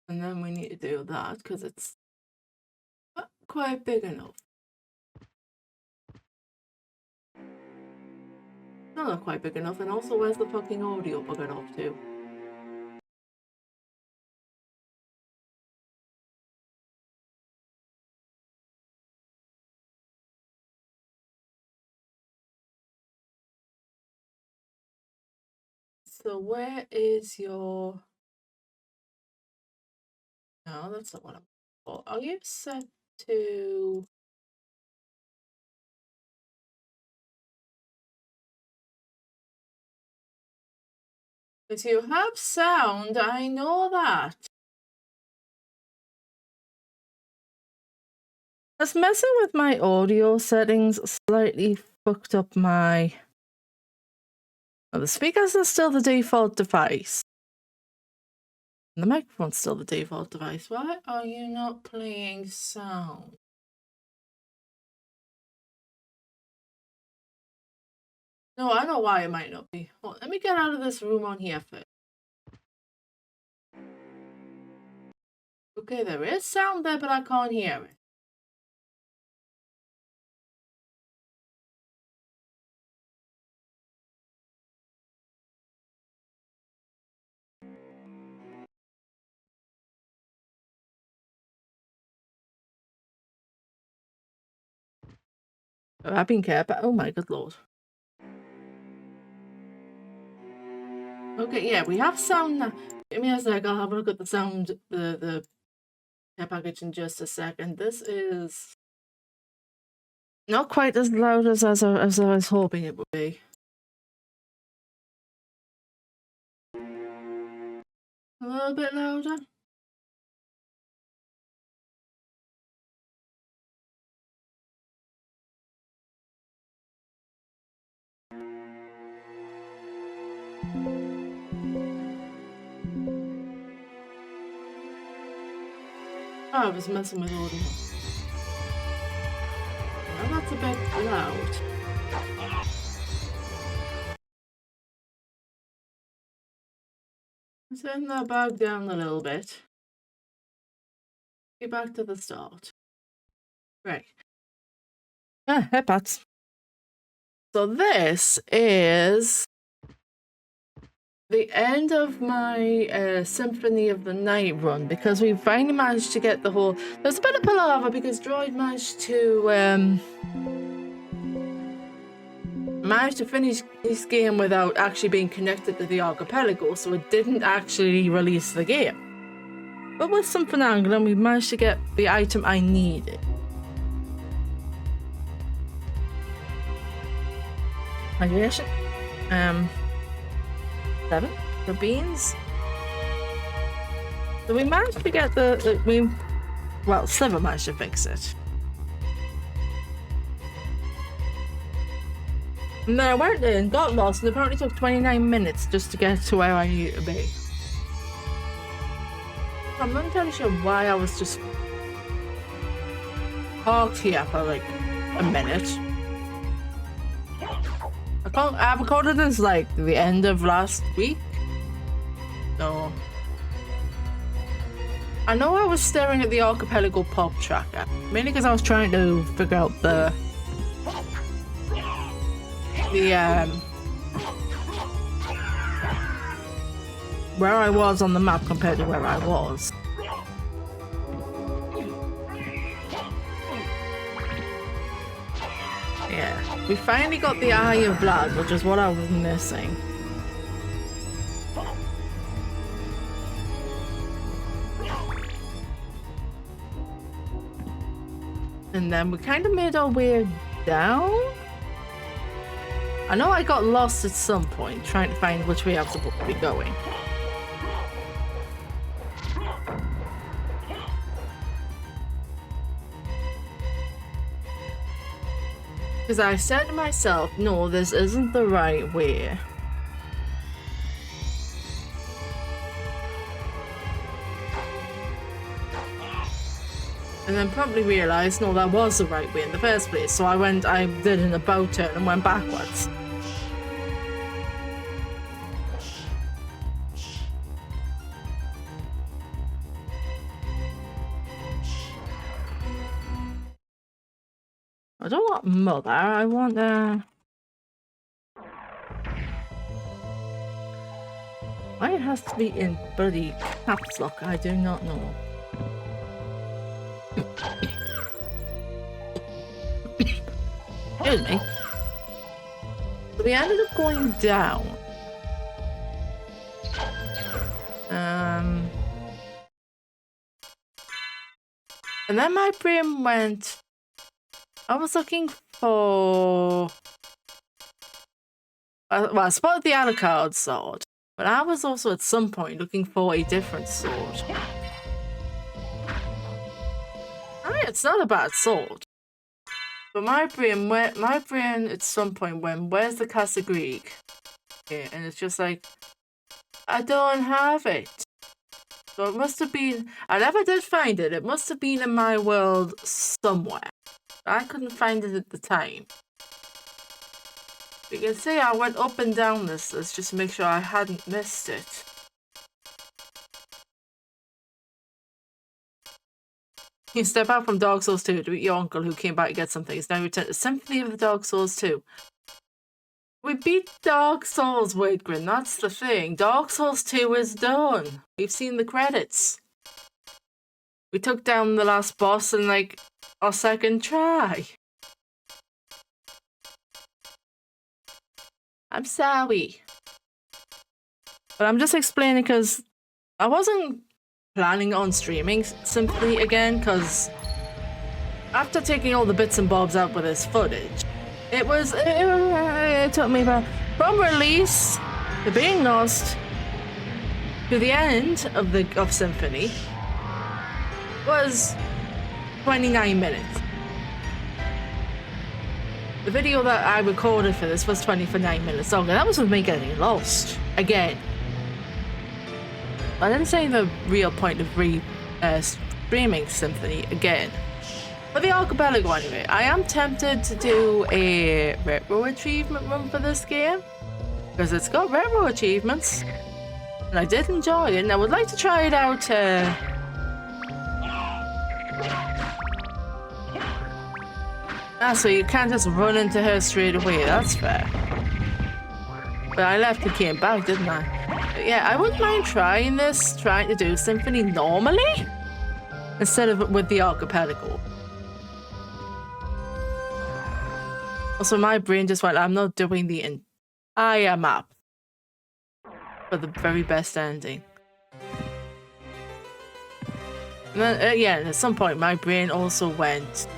And then we need to do that because it's not quite big enough. No, not quite big enough. And also, where's the fucking audio buggered off to? So where is your... No, that's not what I'm... Oh, are you set to... Because you have sound, I know that. Just messing with my audio settings slightly fucked up my... Oh, the speakers are still the default device. And the microphone's still the default device. Why are you not playing sound? No, I know why it might not be. Well, let me get out of this room on here first. Okay, there is sound there, but I can't hear it. I've been care, but oh my good lord. Okay, yeah, we have sound now. Give me a sec, I'll have a look at the sound, the care package in just a second. This is not quite as loud as I was hoping it would be. A little bit louder. Oh, I was messing with audio. Now that's a bit loud. Turn that back down a little bit. Get back to the start. Right. Hey, Pats. So this is the end of my Symphony of the Night run, because we finally managed to get the whole... There's a bit of palaver because Droid managed to finish this game without actually being connected to the Archipelago, so it didn't actually release the game. But with some finagling, we managed to get the item I needed. Hydration. 7 for beans. So we managed to get well, Sliver managed to fix it. And then I went in, got lost, and apparently took 29 minutes just to get to where I needed to be. I'm not entirely sure why I was just parked here for like a minute. I recorded this like the end of last week. So I know I was staring at the Archipelago pop tracker, mainly because I was trying to figure out where I was on the map compared to where I was. Yeah, we finally got the Eye of Blood, which is what I was missing. And then we kind of made our way down. I know I got lost at some point trying to find which way I was supposed to be going. Because I said to myself, no, this isn't the right way. And then probably realised, no, that was the right way in the first place. So I did an about turn and went backwards. I don't want mother, I want why it has to be in bloody caps lock, I do not know. Excuse me. So we ended up going down. And then my brain went... I was looking for... well, I spotted the Alucard sword, but I was also at some point looking for a different sword. I mean, it's not a bad sword. But my brain at some point went, where's the Casa Greek? Okay, and it's just like, I don't have it. So it must have been, I never did find it. It must have been in my world somewhere. I couldn't find it at the time. You can see I went up and down this list just to make sure I hadn't missed it. You step out from Dark Souls 2 to meet your uncle who came back to get something. He's now returned to Symphony of the Dark Souls 2. We beat Dark Souls, Widgrin, that's the thing. Dark Souls 2 is done. We've seen the credits. We took down the last boss in like our second try. I'm sorry. But I'm just explaining because I wasn't planning on streaming Symphony again because after taking all the bits and bobs out with this footage, it took me about from release to being lost to the end of Symphony was 29 minutes. The video that I recorded for this was 29 minutes long, and that was with me getting lost again. I didn't say the real point of streaming Symphony again. For the Archipelago anyway, I am tempted to do a retro achievement run for this game because it's got retro achievements and I did enjoy it and I would like to try it out. So you can't just run into her straight away, that's fair. But I left and came back, didn't I? But yeah, I wouldn't mind trying to do Symphony normally instead of with the Archipelago. Also, my brain just went, I'm not doing the entire map for the very best ending. And then, yeah, at some point, my brain also went...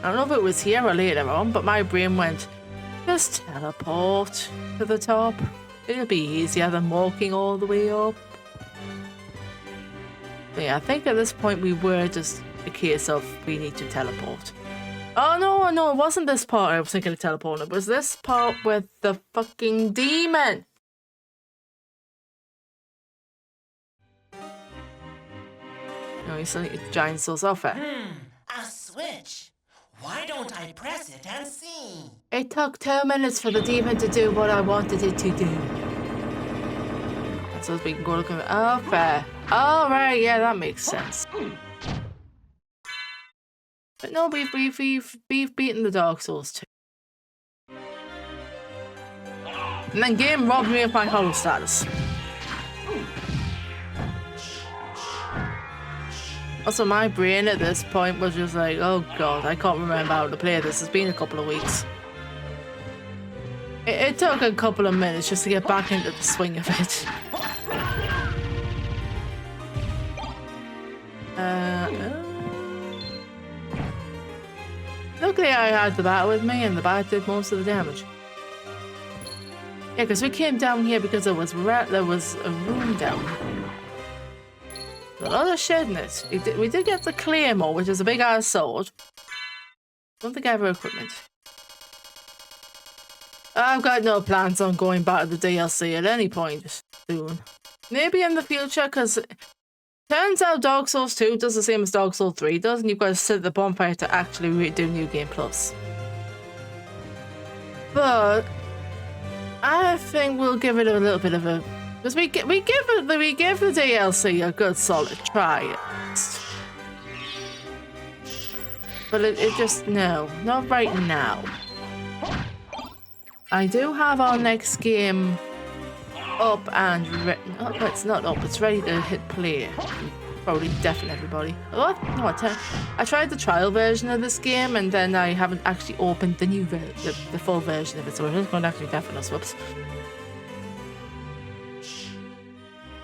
I don't know if it was here or later on, but my brain went, just teleport to the top. It'll be easier than walking all the way up. But yeah, I think at this point we were just a case of we need to teleport. Oh no, it wasn't this part I was thinking of teleporting. It was this part with the fucking demon. No, he's like a giant source offer. A switch. Why don't I press it and see? It took 2 minutes for the demon to do what I wanted it to do. So we can go look at it. Oh, fair. Oh, right, yeah, that makes sense. But no, we've beaten the Dark Souls 2. And then game robbed me of my hollow status. Also, my brain at this point was just like, oh god, I can't remember how to play this. It's been a couple of weeks. It took a couple of minutes just to get back into the swing of it. Luckily I had the bat with me and the bat did most of the damage. Yeah, because we came down here because there was a room down here. A lot of shit in it. We did get the Claymore, which is a big ass sword. Don't think I have her equipment. I've got no plans on going back to the DLC at any point soon. Maybe in the future, because turns out Dark Souls 2 does the same as Dark Souls 3 does, and you've got to sit at the bonfire to actually do New Game Plus. But I think we'll give it a little bit of a... Because we give the DLC a good solid try. But it just, no, not right now. I do have our next game up and oh, it's not up, it's ready to hit play. Probably deafen everybody. Oh, no, I tried the trial version of this game and then I haven't actually opened the new the full version of it, so it's going to actually deafen us. Whoops.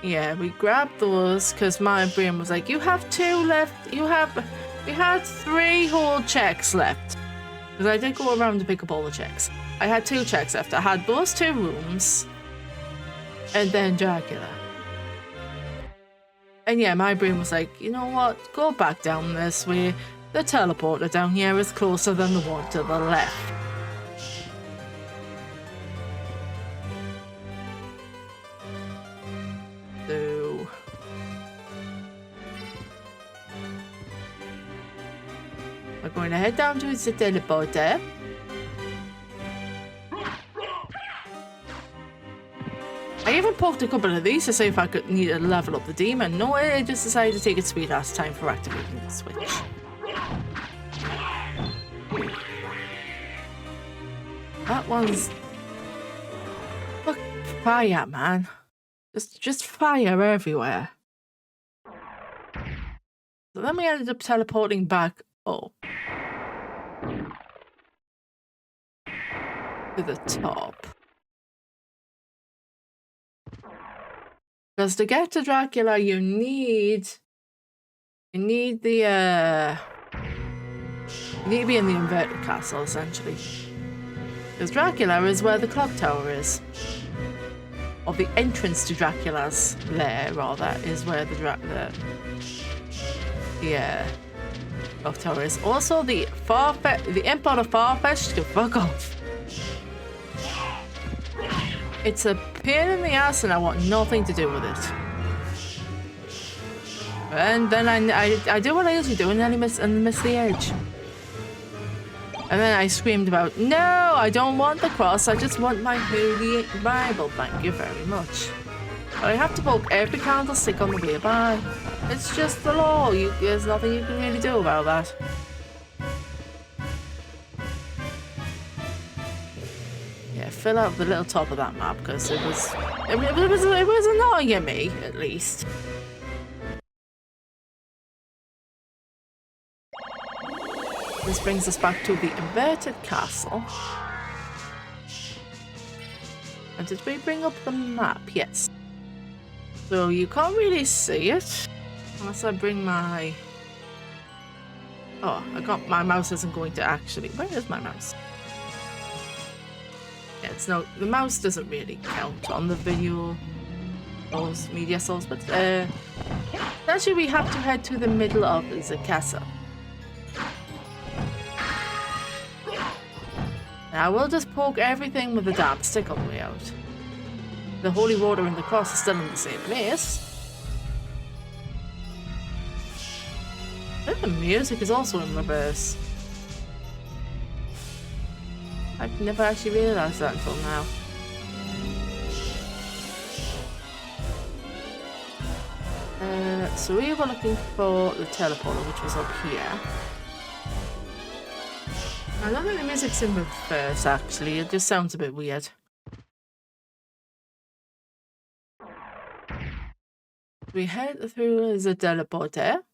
Yeah, we grabbed those because my brain was like, you have 2 left. We had 3 whole checks left. Because I did go around to pick up all the checks. I had 2 checks left. I had those 2 rooms. And then Dracula. And yeah, my brain was like, you know what? Go back down this way. The teleporter down here is closer than the one to the left. So... we're going to head down to the teleporter. I even poked a couple of these to see if I could need to level up the demon. No, I just decided to take its sweet ass time for activating the switch. That one's... look, fire, man. Just fire everywhere. So then we ended up teleporting back up. To the top. Because to get to Dracula, you need the, you need to be in the inverted castle, essentially. Because Dracula is where the clock tower is. Or the entrance to Dracula's lair, rather, is where the clock tower is. Also, the import of Farfetch'd can fuck off. It's a pain in the ass and I want nothing to do with it. And then I do what I usually do and then I miss the edge. And then I screamed about, no, I don't want the cross, I just want my holy Bible, thank you very much. But I have to poke every candlestick on the way by. It's just the law, there's nothing you can really do about that. Fill out the little top of that map because it was annoying me, at least. This brings us back to the inverted castle. And did we bring up the map? Yes. So you can't really see it unless I bring my... oh, my mouse isn't going to actually... where is my mouse? Yeah, it's no, the mouse doesn't really count on the video media source, but actually we have to head to the middle of the castle. Now we'll just poke everything with the damn stick on the way out. The holy water and the cross are still in the same place. And the music is also in reverse. I've never actually realised that until now. So we were looking for the teleporter, which was up here. I don't think the music's in reverse, actually. It just sounds a bit weird. We head through the teleporter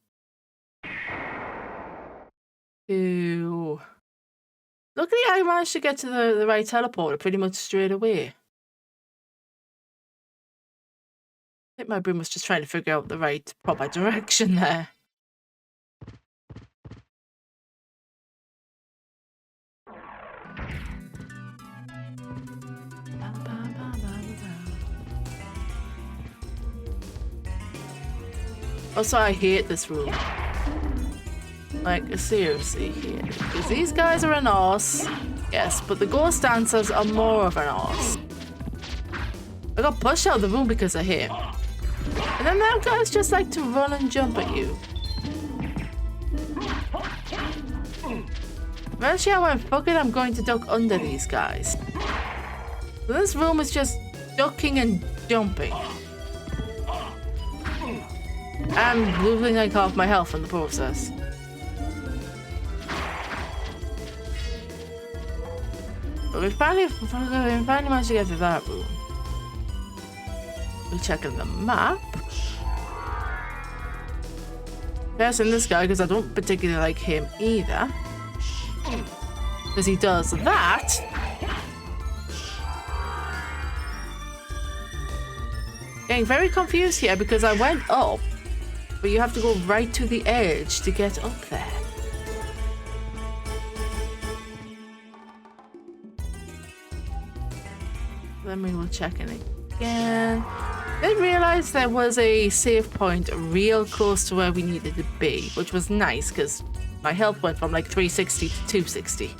to... luckily, I managed to get to the right teleporter pretty much straight away. I think my brain was just trying to figure out the right proper direction there. Also, I hate this room. Like, seriously, here. Because these guys are an arse. Yes, but the ghost dancers are more of an arse. I got pushed out of the room because of him. And then them guys just like to run and jump at you. Eventually I went, fuck it, I'm going to duck under these guys. So this room is just ducking and jumping. I'm losing like half my health in the process. But we finally managed to get to that room. We're checking the map. Pressing this guy because I don't particularly like him either. Because he does that. Getting very confused here because I went up, but you have to go right to the edge to get up there. Then we will check in again. Didn't realize there was a save point real close to where we needed to be, which was nice because my health went from like 360 to 260.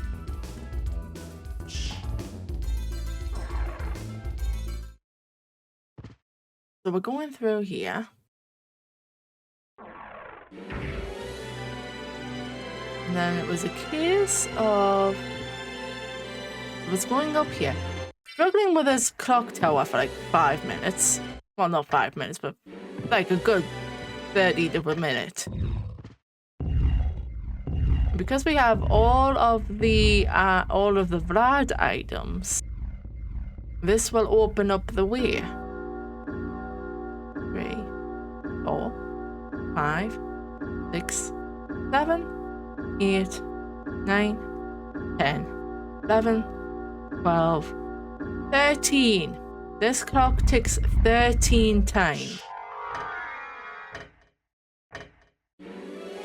So we're going through here. And then it was a case of... I was going up here. Struggling with this clock tower for like 5 minutes. Well, not 5 minutes, but like a good 30 to a minute. Because we have all of the Vlad items, this will open up the way. 3, 4, 5, 6, 7, 8, 9, 10, 11, 12, 13. This clock ticks 13 times.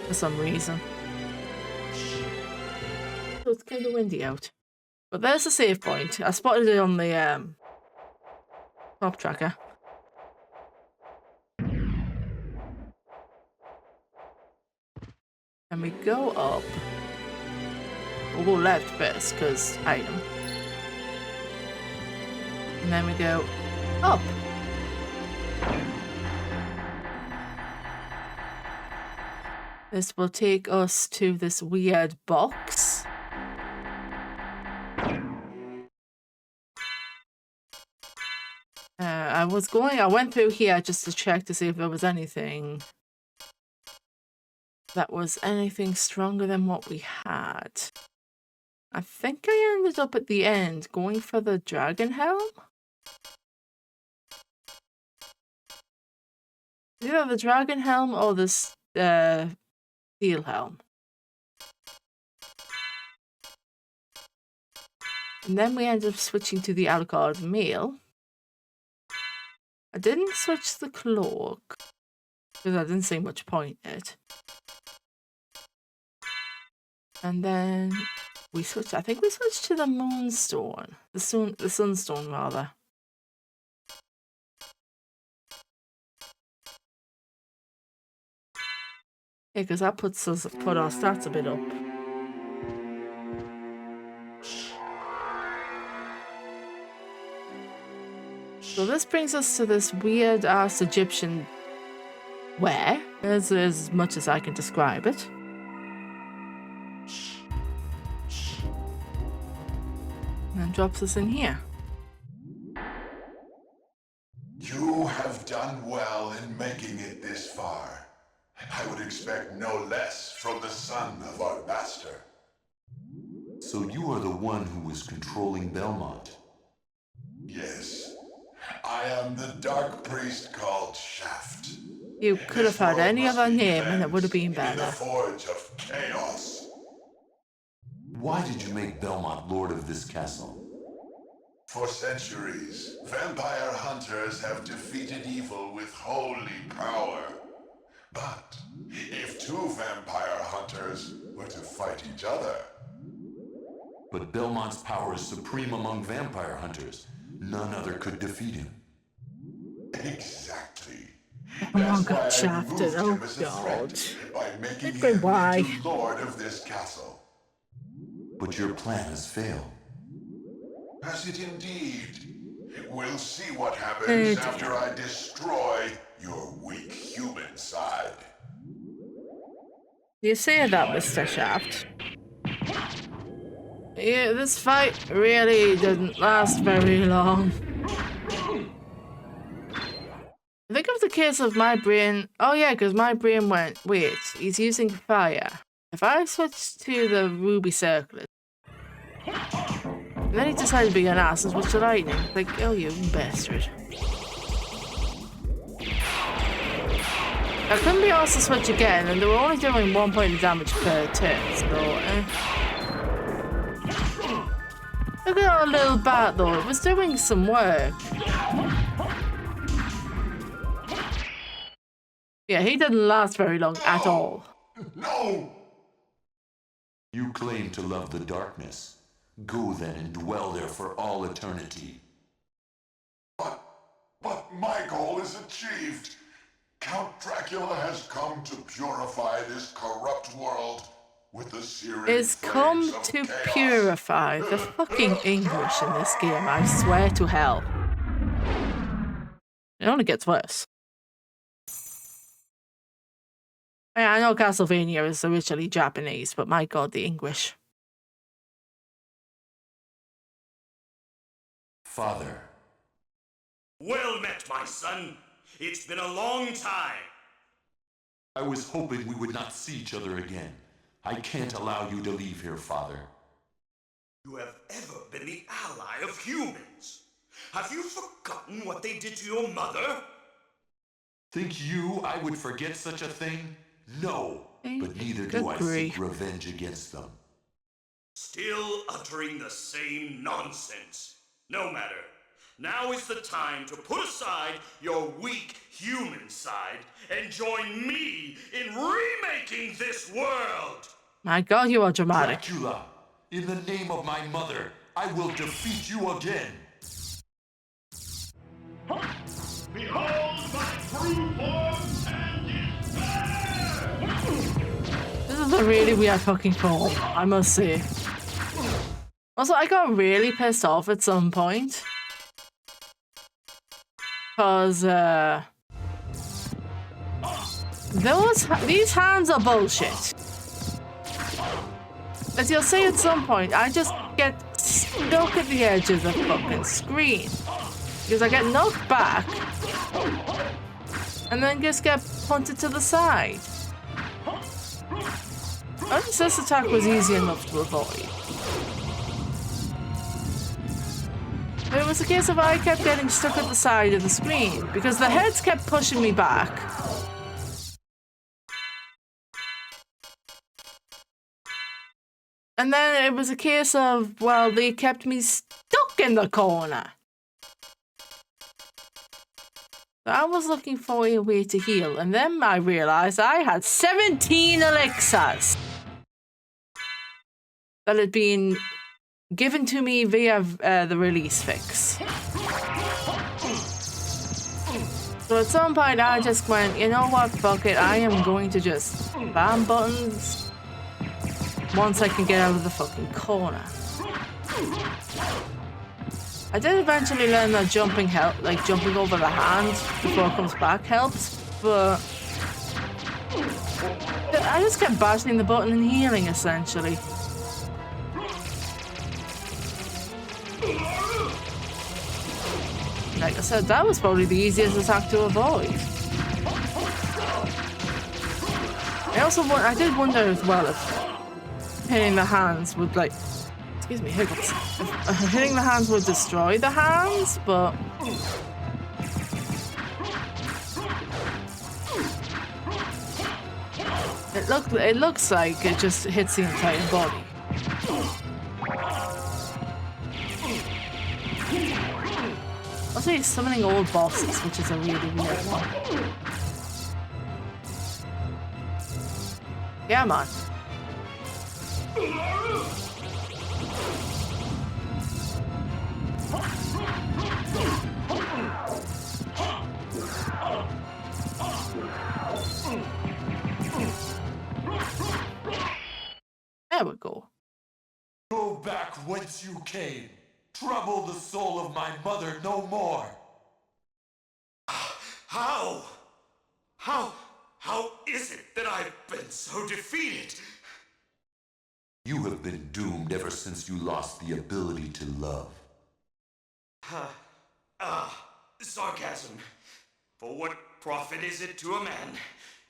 For some reason. So it's kind of windy out. But there's a save point. I spotted it on the top tracker. And we go up. We'll go left first, because item. And then we go up. This will take us to this weird box. I went through here just to check to see if there was anything that was anything stronger than what we had. I think I ended up at the end going for the dragon helm. Either the dragon helm or the steel helm. And then we ended up switching to the Alcard mail. I didn't switch the cloak because I didn't see much point in it. And then we switched, I think we switched to the moonstone. The sunstone rather. Yeah, because that put our stats a bit up. So this brings us to this weird ass Egyptian ware, as much as I can describe it. And drops us in here. You have done well in making it this far. I would expect no less from the son of our master. So you are the one who was controlling Belmont? Yes. I am the dark priest called Shaft. You could have had any other name and it would have been In the better. forge of chaos. Why did you make Belmont lord of this castle? For centuries, vampire hunters have defeated evil with holy power. But if two vampire hunters were to fight each other... But Belmont's power is supreme among vampire hunters. None other could defeat him. Exactly. Someone That's why got I shafted. removed Oh him as a god. threat by making Okay, him why? into lord of this castle. But your plan has failed. Has it indeed? We'll see what Oh, happens dear. after I destroy your weak human side. You say that, Mr. Shaft. Yeah, this fight really didn't last very long. I think it was a case of my brain... Oh yeah, because my brain went, wait, he's using fire. If I switch to the ruby circlet... And then he decided to be an ass and switched to lightning. Like, oh, you bastard. I couldn't be asked to switch again, and they were only doing 1 point of damage per turn, so Look at our little bat though, it was doing some work. Yeah, he didn't last very long at all. No! You claim to love the darkness. Go then and dwell there for all eternity. But my goal is achieved. Count Dracula has come to purify this corrupt world with the searing Is come flames of to chaos. purify the fucking English in this game, I swear to hell. It only gets worse. Yeah, I know Castlevania is originally Japanese, but my god, the English. Father. Well met, my son. It's been a long time. I was hoping we would not see each other again. I can't allow you to leave here, Father. You have ever been the ally of humans. Have you forgotten what they did to your mother? Think you I would forget such a thing? No, but neither do I Agree. seek revenge against them. Still uttering the same nonsense. No matter. Now is the time to put aside your weak human side and join me in remaking this world! My god, you are dramatic. Dracula, in the name of my mother, I will defeat you again. Behold my true form and despair! This is a really weird fucking form, I must say. Also, I got really pissed off at some point. Because, these hands are bullshit. As you'll see at some point, I just get stuck at the edge of the fucking screen. Because I get knocked back, and then just get punted to the side. I think this attack was easy enough to avoid. But it was a case of I kept getting stuck at the side of the screen, because the heads kept pushing me back. And then it was a case of, well, they kept me stuck in the corner. So I was looking for a way to heal, and then I realized I had 17 elixirs that had been given to me via the release fix. So at some point I just went, you know what, fuck it, I am going to just spam buttons once I can get out of the fucking corner. I did eventually learn that jumping like jumping over the hand before it comes back helps, but I just kept bashing the button and healing essentially. Like I said, that was probably the easiest attack to avoid. I did wonder as well if hitting the hands would excuse me, hiccups. If hitting the hands would destroy the hands, but it looks like it just hits the entire body. Also, he's summoning old bosses, which is a really weird one. Yeah, man. There we go. Go back whence you came. Trouble the soul of my mother no more. How? How is it that I've been so defeated? You have been doomed ever since you lost the ability to love. Sarcasm. For what profit is it to a man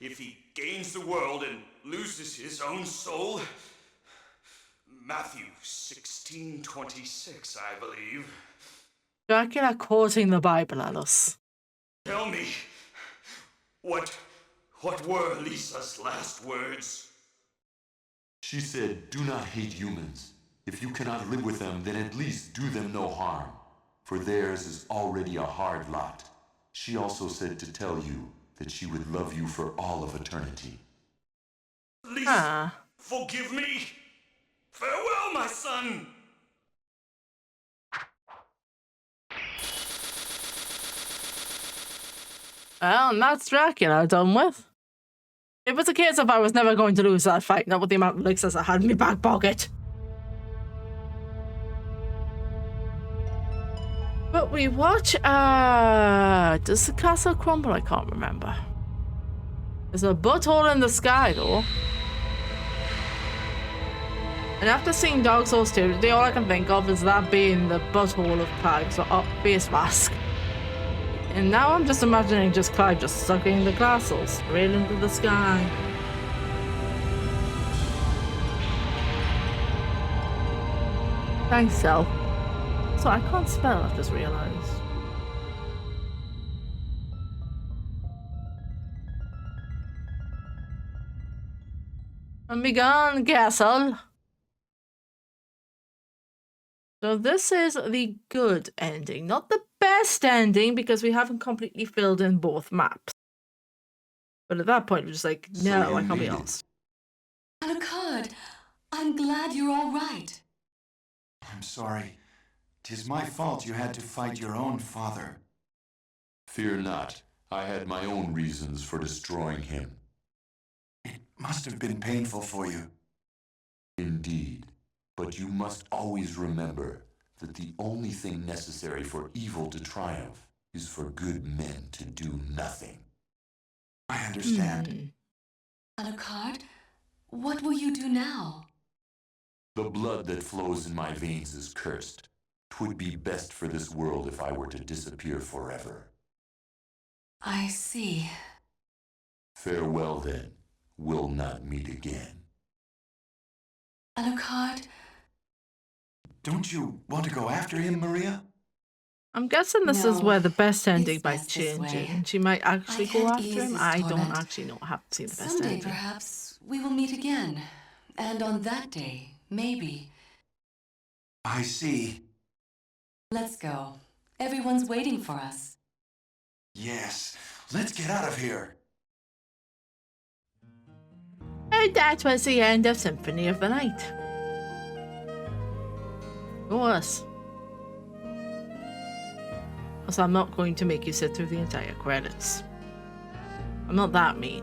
if he gains the world and loses his own soul? Matthew 16:26, I believe. Dracula quoting the Bible at us. Tell me, what were Lisa's last words? She said, "Do not hate humans. If you cannot live with them, then at least do them no harm, for theirs is already a hard lot." She also said to tell you that she would love you for all of eternity. Lisa, forgive me. Farewell, my son. Well, and that's Dracula done with. It was a case of I was never going to lose that fight, not with the amount of elixirs I had in my back pocket. But we watch, does the castle crumble? I can't remember. There's a butthole in the sky, though. And after seeing Dark Souls 2, all I can think of is that being the butthole of Clive's face mask. And now I'm just imagining just Clive just sucking the castle straight into the sky. Thanks, Cell. So I can't spell, I've just realised. And be gone, castle. So this is the good ending, not the best ending, because we haven't completely filled in both maps. But at that point, we're just like, no, I can't be honest. Alucard, I'm glad you're all right. I'm sorry. 'Tis my fault you had to fight your own father. Fear not. I had my own reasons for destroying him. It must have been painful for you. Indeed. But you must always remember that the only thing necessary for evil to triumph is for good men to do nothing. I understand. Alucard, what will you do now? The blood that flows in my veins is cursed. 'Twould be best for this world if I were to disappear forever. I see. Farewell then. We'll not meet again. Alucard, Don't you want to go after him, Maria? I'm guessing this is No, where the best ending it's might best this change way. it, and she might actually I go can't after ease him. this I don't torment. actually know. I haven't seen the best someday ending. perhaps we will meet again. And on that day, maybe. I see. Let's go. Everyone's waiting for us. Yes. Let's get out of here. And that was the end of Symphony of the Night. Of course. Also, I'm not going to make you sit through the entire credits. I'm not that mean.